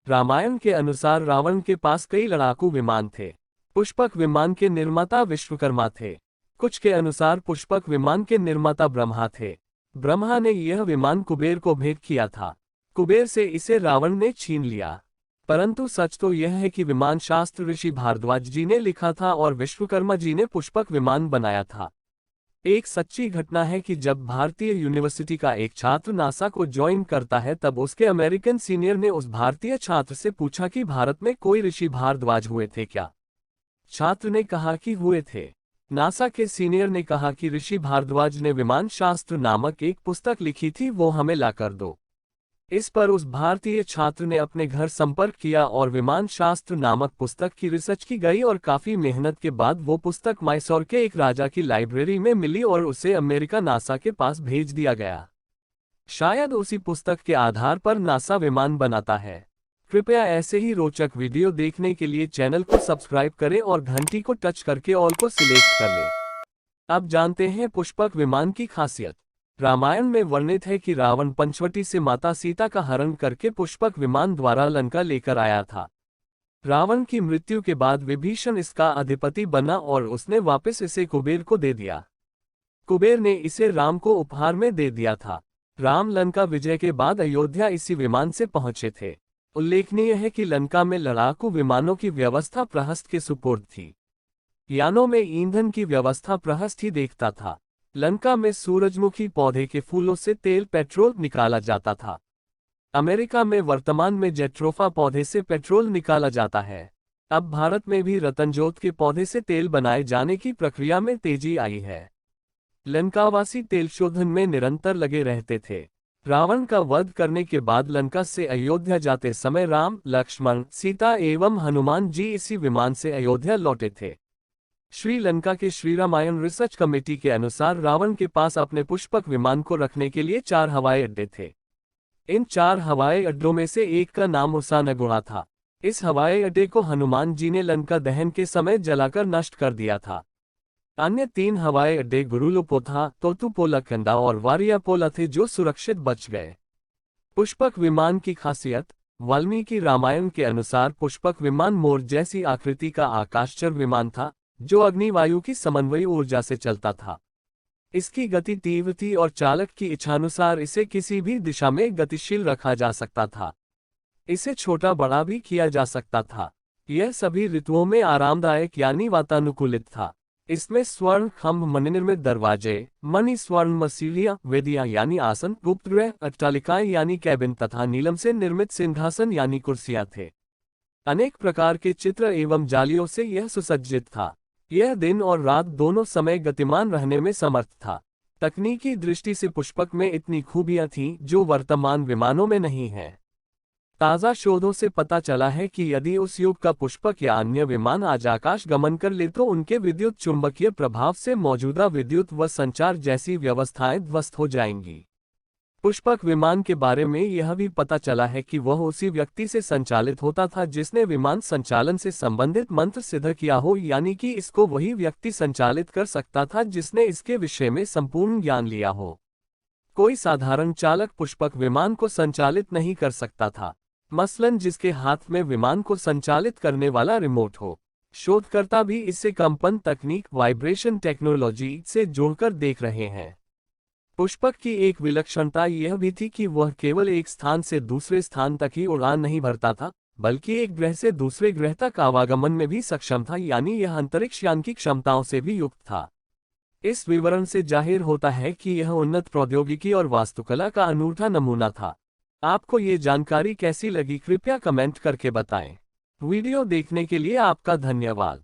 रामायण के अनुसार रावण के पास कई लड़ाकू विमान थे। पुष्पक विमान के निर्माता विश्वकर्मा थे। कुछ के अनुसार पुष्पक विमान के निर्माता ब्रह्मा थे। ब्रह्मा ने यह विमान कुबेर को भेंट किया था। कुबेर से इसे रावण ने छीन लिया। परंतु सच तो यह है कि विमान शास्त्र ऋषि भारद्वाज जी ने लिखा था और विश्वकर्मा जी ने पुष्पक विमान बनाया था। एक सच्ची घटना है कि जब भारतीय यूनिवर्सिटी का एक छात्र नासा को ज्वाइन करता है तब उसके अमेरिकन सीनियर ने उस भारतीय छात्र से पूछा कि भारत में कोई ऋषि भारद्वाज हुए थे क्या। छात्र ने कहा कि हुए थे। नासा के सीनियर ने कहा कि ऋषि भारद्वाज ने विमान शास्त्र नामक एक पुस्तक लिखी थी, वो हमें ला कर दो। इस पर उस भारतीय छात्र ने अपने घर संपर्क किया और विमान शास्त्र नामक पुस्तक की रिसर्च की गई और काफी मेहनत के बाद वो पुस्तक मैसूर के एक राजा की लाइब्रेरी में मिली और उसे अमेरिका नासा के पास भेज दिया गया। शायद उसी पुस्तक के आधार पर नासा विमान बनाता है। कृपया ऐसे ही रोचक वीडियो देखने के लिए चैनल को सब्सक्राइब करें और घंटी को टच करके ऑल को सिलेक्ट कर लें। अब जानते हैं पुष्पक विमान की खासियत। रामायण में वर्णित है कि रावण पंचवटी से माता सीता का हरण करके पुष्पक विमान द्वारा लंका लेकर आया था। रावण की मृत्यु के बाद विभीषण इसका अधिपति बना और उसने वापस इसे कुबेर को दे दिया। कुबेर ने इसे राम को उपहार में दे दिया था। राम लंका विजय के बाद अयोध्या इसी विमान से पहुंचे थे। उल्लेखनीय है कि लंका में लड़ाकू विमानों की व्यवस्था प्रहस्त के सुपुर्द थी। यानों में ईंधन की व्यवस्था प्रहस्त ही देखता था। लंका में सूरजमुखी पौधे के फूलों से तेल पेट्रोल निकाला जाता था। अमेरिका में वर्तमान में जेट्रोफा पौधे से पेट्रोल निकाला जाता है। अब भारत में भी रतनजोत के पौधे से तेल बनाए जाने की प्रक्रिया में तेजी आई है। लंकावासी तेल शोधन में निरंतर लगे रहते थे। रावण का वध करने के बाद लंका से अयोध्या जाते समय राम, लक्ष्मण, सीता एवं हनुमान जी इसी विमान से अयोध्या लौटे थे। श्रीलंका के श्री रामायण रिसर्च कमेटी के अनुसार रावण के पास अपने पुष्पक विमान को रखने के लिए 4 हवाई अड्डे थे। इन 4 हवाई अड्डों में से एक का नाम उसानगुड़ा था। इस हवाई अड्डे को हनुमान जी ने लंका दहन के समय जलाकर नष्ट कर दिया था। अन्य 3 हवाई अड्डे गुरुलोपोथा, तोतुपोलकंदा और वारियापोला थे जो सुरक्षित बच गए। पुष्पक विमान की खासियत। वाल्मीकि रामायण के अनुसार पुष्पक विमान मोर जैसी आकृति का आकाशचर विमान था जो अग्निवायु की समन्वयी ऊर्जा से चलता था। इसकी गति तीव्र थी और चालक की इच्छानुसार इसे किसी भी दिशा में गतिशील रखा जा सकता था। इसे छोटा बड़ा भी किया जा सकता था। यह सभी ऋतुओं में आरामदायक यानी वातानुकूलित था। इसमें स्वर्ण खंभ, मणिनिर्मित दरवाजे, मणि स्वर्ण मसीलियां, वेदियां यानी आसन, गुप्तगृह, अट्टालिकाएं यानी कैबिन तथा नीलम से निर्मित सिंहासन यानी कुर्सियां थे। अनेक प्रकार के चित्र एवं जालियों से यह सुसज्जित था। यह दिन और रात दोनों समय गतिमान रहने में समर्थ था। तकनीकी दृष्टि से पुष्पक में इतनी खूबियां थीं जो वर्तमान विमानों में नहीं हैं। ताज़ा शोधों से पता चला है कि यदि उस युग का पुष्पक या अन्य विमान आज आकाश गमन कर ले तो उनके विद्युत चुंबकीय प्रभाव से मौजूदा विद्युत व संचार जैसी व्यवस्थाएं ध्वस्त हो जाएंगी। पुष्पक विमान के बारे में यह भी पता चला है कि वह उसी व्यक्ति से संचालित होता था जिसने विमान संचालन से संबंधित मंत्र सिद्ध किया हो, यानी कि इसको वही व्यक्ति संचालित कर सकता था जिसने इसके विषय में संपूर्ण ज्ञान लिया हो। कोई साधारण चालक पुष्पक विमान को संचालित नहीं कर सकता था, मसलन जिसके हाथ में विमान को संचालित करने वाला रिमोट हो। शोधकर्ता भी इसे कंपन तकनीक, वाइब्रेशन टेक्नोलॉजी से जोड़कर देख रहे हैं। पुष्पक की एक विलक्षणता यह भी थी कि वह केवल एक स्थान से दूसरे स्थान तक ही उड़ान नहीं भरता था, बल्कि एक ग्रह से दूसरे ग्रह तक आवागमन में भी सक्षम था, यानी यह अंतरिक्ष यान की क्षमताओं से भी युक्त था। इस विवरण से जाहिर होता है कि यह उन्नत प्रौद्योगिकी और वास्तुकला का अनूठा नमूना था। आपको ये जानकारी कैसी लगी कृपया कमेंट करके बताएं। वीडियो देखने के लिए आपका धन्यवाद।